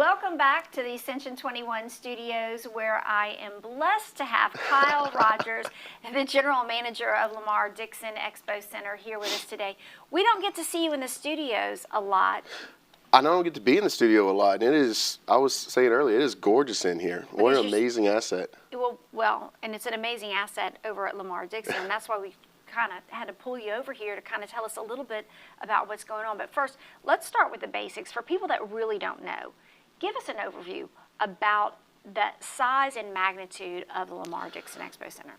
Welcome back to the Ascension 21 studios, where I am blessed to have Kyle Rogers, the General Manager of Lamar Dixon Expo Center, here with us today. We don't get to see you in the studios a lot. I don't get to be in the studio a lot. And it is, I was saying earlier, it is gorgeous in here. What an amazing asset. Well, and it's an amazing asset over at Lamar Dixon, and that's why we kind of had to pull you over here to kind of tell us a little bit about what's going on. But first, let's start with the basics. For people that really don't know, give us an overview about the size and magnitude of the Lamar Dixon Expo Center.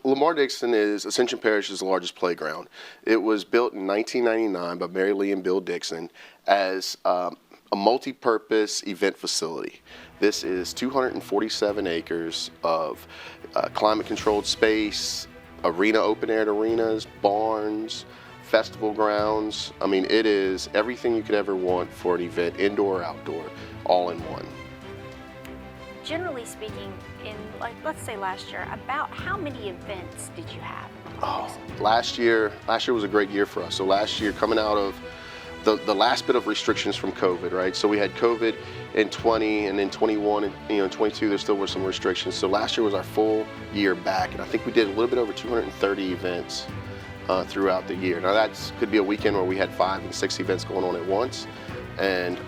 Lamar Dixon is Ascension Parish's largest playground. It was built in 1999 by Mary Lee and Bill Dixon as a multi-purpose event facility. This is 247 acres of climate-controlled space, open-air arenas, barns, festival grounds. I mean, it is everything you could ever want for an event, indoor or outdoor, all in one. Generally speaking, in let's say last year, about how many events did you have? Last year was a great year for us. So last year, coming out of the last bit of restrictions from COVID, right? So we had COVID in 20, and then 21, and 22, there still were some restrictions. So last year was our full year back, and I think we did a little bit over 230 events throughout the year. Now that could be a weekend where we had 5 and 6 events going on at once, and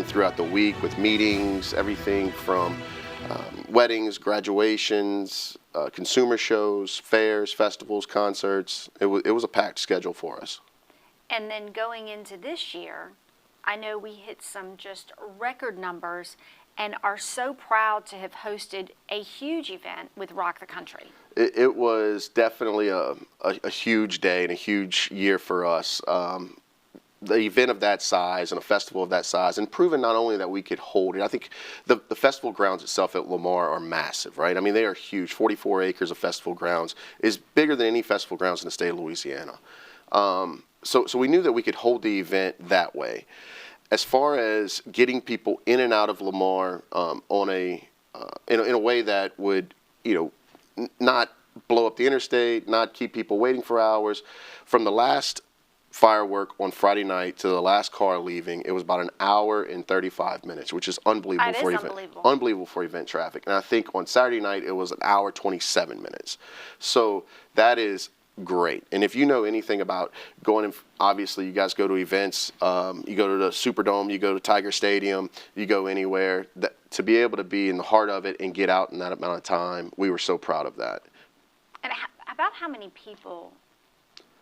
throughout the week with meetings, everything from weddings, graduations, consumer shows, fairs, festivals, concerts. It was a packed schedule for us. And then going into this year, I know we hit some just record numbers and are so proud to have hosted a huge event with Rock the Country. It was definitely a huge day and a huge year for us. The event of that size and a festival of that size, and proving not only that we could hold it. I think the festival grounds itself at Lamar are massive, right? I mean, they are huge. 44 acres of festival grounds is bigger than any festival grounds in the state of Louisiana. So we knew that we could hold the event that way. As far as getting people in and out of Lamar in a way that would, not blow up the interstate, not keep people waiting for hours. From the last firework on Friday night to the last car leaving, it was about an hour and 35 minutes, which is unbelievable for event traffic. And I think on Saturday night it was an hour 27 minutes. So that is great. And if you know anything about going, obviously you guys go to events, you go to the Superdome, you go to Tiger Stadium, you go anywhere, to be able to be in the heart of it and get out in that amount of time, we were so proud of that. And about how many people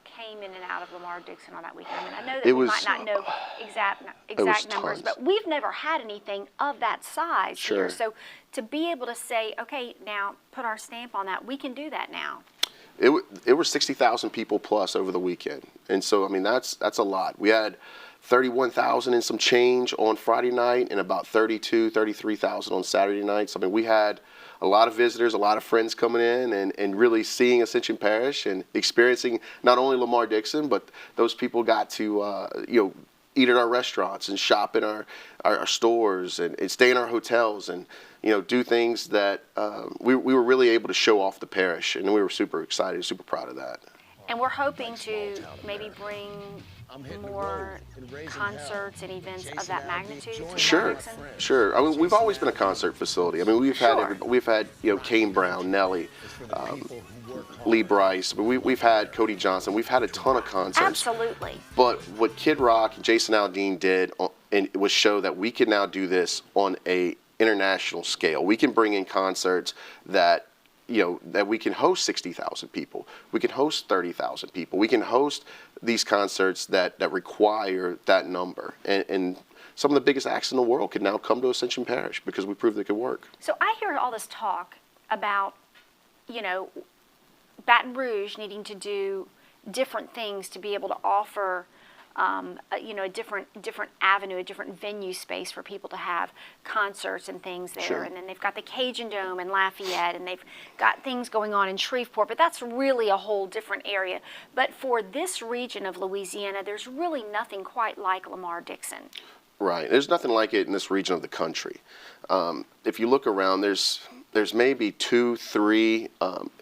came in and out of Lamar Dixon on that weekend? I mean, I know that we might not know exact numbers, but we've never had anything of that size here. So to be able to say, okay, now put our stamp on that, we can do that now. It were 60,000 people plus over the weekend. And so, I mean, that's a lot. We had 31,000 and some change on Friday night and about 33,000 on Saturday night. So, I mean, we had a lot of visitors, a lot of friends coming in and really seeing Ascension Parish and experiencing not only Lamar Dixon, but those people got to, eat at our restaurants and shop in our stores and stay in our hotels and, do things that we were really able to show off the parish. And we were super excited, super proud of that. And we're hoping to maybe bring more concerts and events of that magnitude to Dixon? Sure. I mean, we've always been a concert facility. I mean, we've had Kane Brown, Nelly, Lee Bryce. We've had Cody Johnson. We've had a ton of concerts. Absolutely. But what Kid Rock and Jason Aldean did was show that we can now do this on a international scale. We can bring in concerts that that we can host 60,000 people. We can host 30,000 people. We can host these concerts that require that number. And some of the biggest acts in the world can now come to Ascension Parish because we proved they could work. So I hear all this talk about, Baton Rouge needing to do different things to be able to offer a different avenue, a different venue space for people to have concerts and things there. Sure. And then they've got the Cajun Dome in Lafayette, and they've got things going on in Shreveport, but that's really a whole different area. But for this region of Louisiana, there's really nothing quite like Lamar Dixon. Right. There's nothing like it in this region of the country. If you look around, there's maybe 2, 3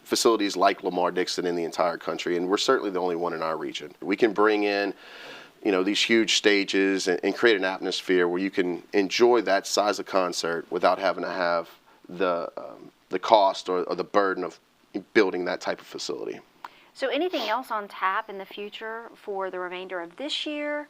facilities like Lamar Dixon in the entire country, and we're certainly the only one in our region. We can bring in these huge stages and create an atmosphere where you can enjoy that size of concert without having to have the cost or the burden of building that type of facility. So anything else on tap in the future for the remainder of this year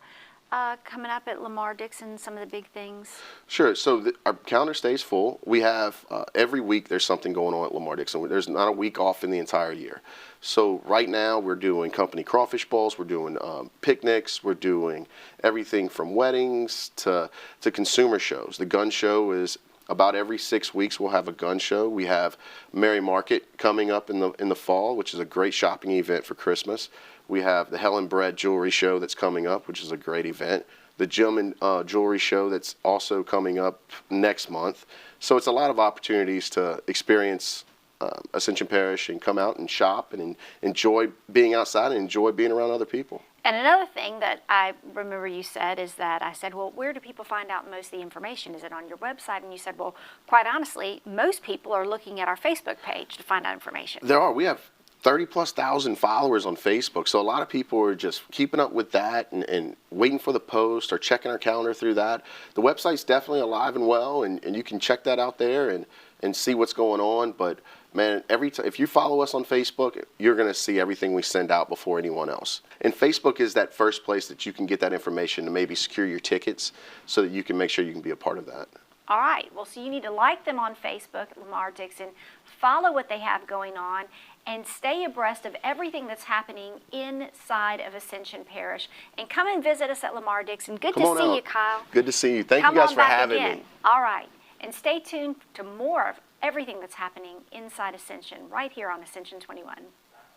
coming up at Lamar Dixon, some of the big things? Sure. So our calendar stays full. We have every week there's something going on at Lamar Dixon. There's not a week off in the entire year. So right now we're doing company crawfish balls, we're doing picnics, we're doing everything from weddings to consumer shows. The gun show is about every 6 weeks we'll have a gun show. We have Merry Market coming up in the fall, which is a great shopping event for Christmas. We have the Helen Bread Jewelry Show that's coming up, which is a great event. The Gentleman Jewelry Show that's also coming up next month. So it's a lot of opportunities to experience Ascension Parish and come out and shop and enjoy being outside and enjoy being around other people. And another thing that I remember you said is that I said, well, where do people find out most of the information? Is it on your website? And you said, well, quite honestly, most people are looking at our Facebook page to find out information. There are. We have 30,000+ followers on Facebook. So a lot of people are just keeping up with that and waiting for the post or checking our calendar through that. The website's definitely alive and well, and you can check that out there and see what's going on. But man, if you follow us on Facebook, you're going to see everything we send out before anyone else. And Facebook is that first place that you can get that information to maybe secure your tickets so that you can make sure you can be a part of that. All right. Well, so you need to like them on Facebook, Lamar Dixon, follow what they have going on, and stay abreast of everything that's happening inside of Ascension Parish. And come and visit us at Lamar Dixon. Good to see you, Kyle. Good to see you. Thank you guys for having me. All right. And stay tuned to more of everything that's happening inside Ascension right here on Ascension 21.